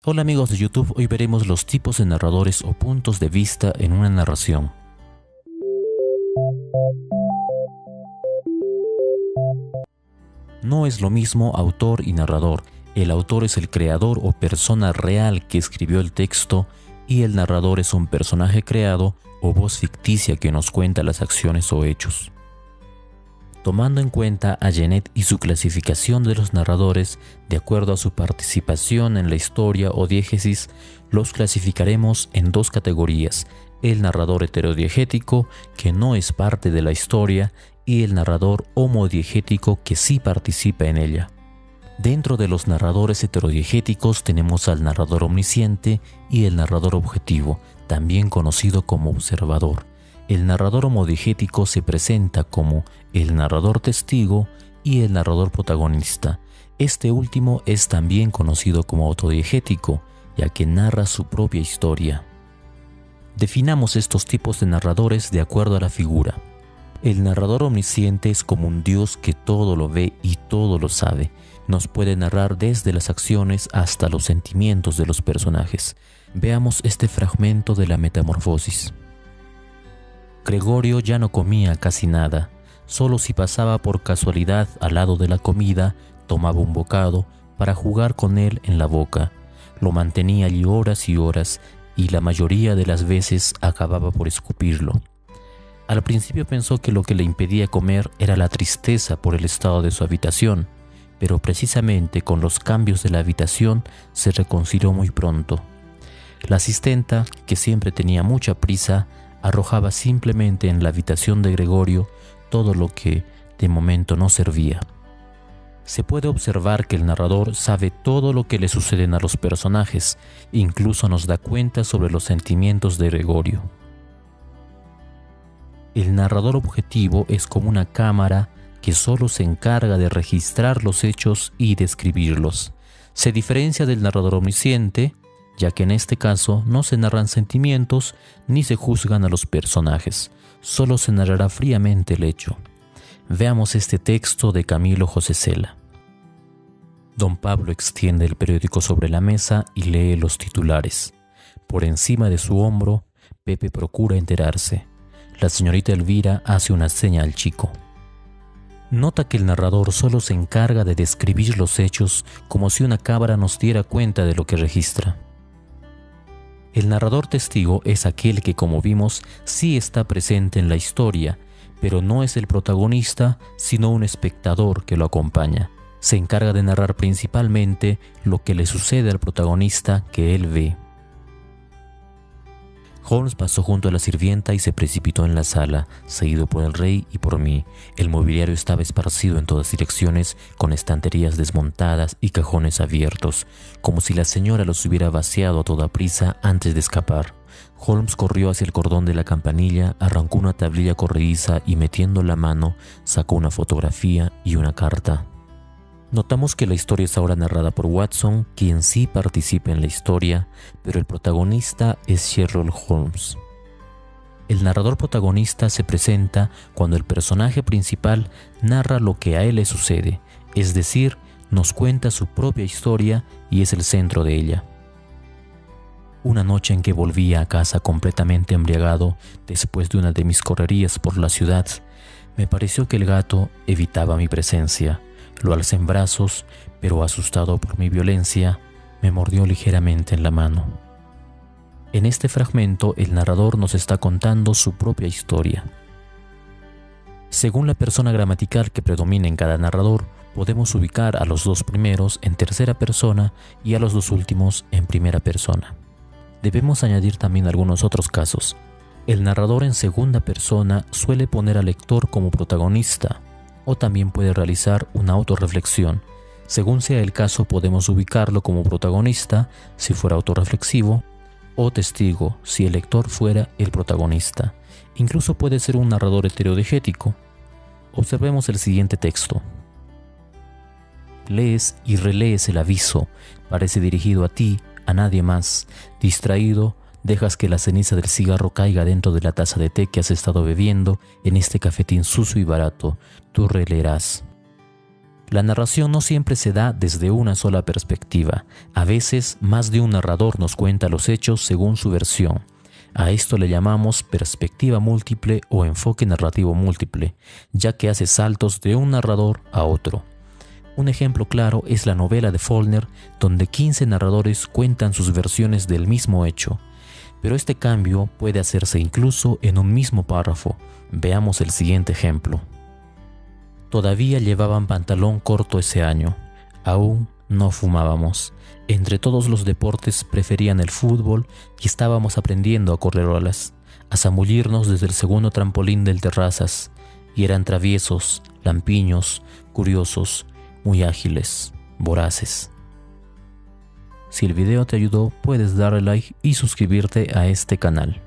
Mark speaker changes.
Speaker 1: Hola amigos de YouTube, hoy veremos los tipos de narradores o puntos de vista en una narración. No es lo mismo autor y narrador. El autor es el creador o persona real que escribió el texto y el narrador es un personaje creado o voz ficticia que nos cuenta las acciones o hechos. Tomando en cuenta a Genet y su clasificación de los narradores de acuerdo a su participación en la historia o diégesis, los clasificaremos en dos categorías: el narrador heterodiegético, que no es parte de la historia, y el narrador homodiegético, que sí participa en ella. Dentro de los narradores heterodiegéticos tenemos al narrador omnisciente y el narrador objetivo, también conocido como observador. El narrador homodiegético se presenta como el narrador testigo y el narrador protagonista. Este último es también conocido como autodiegético, ya que narra su propia historia. Definamos estos tipos de narradores de acuerdo a la figura. El narrador omnisciente es como un Dios que todo lo ve y todo lo sabe. Nos puede narrar desde las acciones hasta los sentimientos de los personajes. Veamos este fragmento de la Metamorfosis. Gregorio ya no comía casi nada, solo si pasaba por casualidad al lado de la comida, tomaba un bocado para jugar con él en la boca. Lo mantenía allí horas y horas y la mayoría de las veces acababa por escupirlo. Al principio pensó que lo que le impedía comer era la tristeza por el estado de su habitación, pero precisamente con los cambios de la habitación se reconcilió muy pronto. La asistenta, que siempre tenía mucha prisa, arrojaba simplemente en la habitación de Gregorio todo lo que de momento no servía. Se puede observar que el narrador sabe todo lo que le suceden a los personajes, incluso nos da cuenta sobre los sentimientos de Gregorio. El narrador objetivo es como una cámara que solo se encarga de registrar los hechos y describirlos. Se diferencia del narrador omnisciente, ya que en este caso no se narran sentimientos ni se juzgan a los personajes, solo se narrará fríamente el hecho. Veamos este texto de Camilo José Cela. Don Pablo extiende el periódico sobre la mesa y lee los titulares. Por encima de su hombro, Pepe procura enterarse. La señorita Elvira hace una seña al chico. Nota que el narrador solo se encarga de describir los hechos como si una cámara nos diera cuenta de lo que registra. El narrador testigo es aquel que, como vimos, sí está presente en la historia, pero no es el protagonista, sino un espectador que lo acompaña. Se encarga de narrar principalmente lo que le sucede al protagonista que él ve. Holmes pasó junto a la sirvienta y se precipitó en la sala, seguido por el rey y por mí. El mobiliario estaba esparcido en todas direcciones, con estanterías desmontadas y cajones abiertos, como si la señora los hubiera vaciado a toda prisa antes de escapar. Holmes corrió hacia el cordón de la campanilla, arrancó una tablilla corrediza y, metiendo la mano, sacó una fotografía y una carta. Notamos que la historia es ahora narrada por Watson, quien sí participa en la historia, pero el protagonista es Sherlock Holmes. El narrador protagonista se presenta cuando el personaje principal narra lo que a él le sucede, es decir, nos cuenta su propia historia y es el centro de ella. Una noche en que volvía a casa completamente embriagado después de una de mis correrías por la ciudad, me pareció que el gato evitaba mi presencia. Lo alcé en brazos, pero asustado por mi violencia, me mordió ligeramente en la mano. En este fragmento, el narrador nos está contando su propia historia. Según la persona gramatical que predomina en cada narrador, podemos ubicar a los dos primeros en tercera persona y a los dos últimos en primera persona. Debemos añadir también algunos otros casos. El narrador en segunda persona suele poner al lector como protagonista, o también puede realizar una autorreflexión. Según sea el caso, podemos ubicarlo como protagonista si fuera autorreflexivo, o testigo si el lector fuera el protagonista. Incluso puede ser un narrador heterodiegético. Observemos el siguiente texto. Lees y relees el aviso, parece dirigido a ti, a nadie más. Distraído, dejas que la ceniza del cigarro caiga dentro de la taza de té que has estado bebiendo en este cafetín sucio y barato. Tú releerás. La narración no siempre se da desde una sola perspectiva. A veces, más de un narrador nos cuenta los hechos según su versión. A esto le llamamos perspectiva múltiple o enfoque narrativo múltiple, ya que hace saltos de un narrador a otro. Un ejemplo claro es la novela de Faulkner, donde 15 narradores cuentan sus versiones del mismo hecho. Pero este cambio puede hacerse incluso en un mismo párrafo. Veamos el siguiente ejemplo. Todavía llevaban pantalón corto ese año. Aún no fumábamos. Entre todos los deportes preferían el fútbol y estábamos aprendiendo a correr olas, a zambullirnos desde el segundo trampolín del terrazas. Y eran traviesos, lampiños, curiosos, muy ágiles, voraces. Si el video te ayudó, puedes darle like y suscribirte a este canal.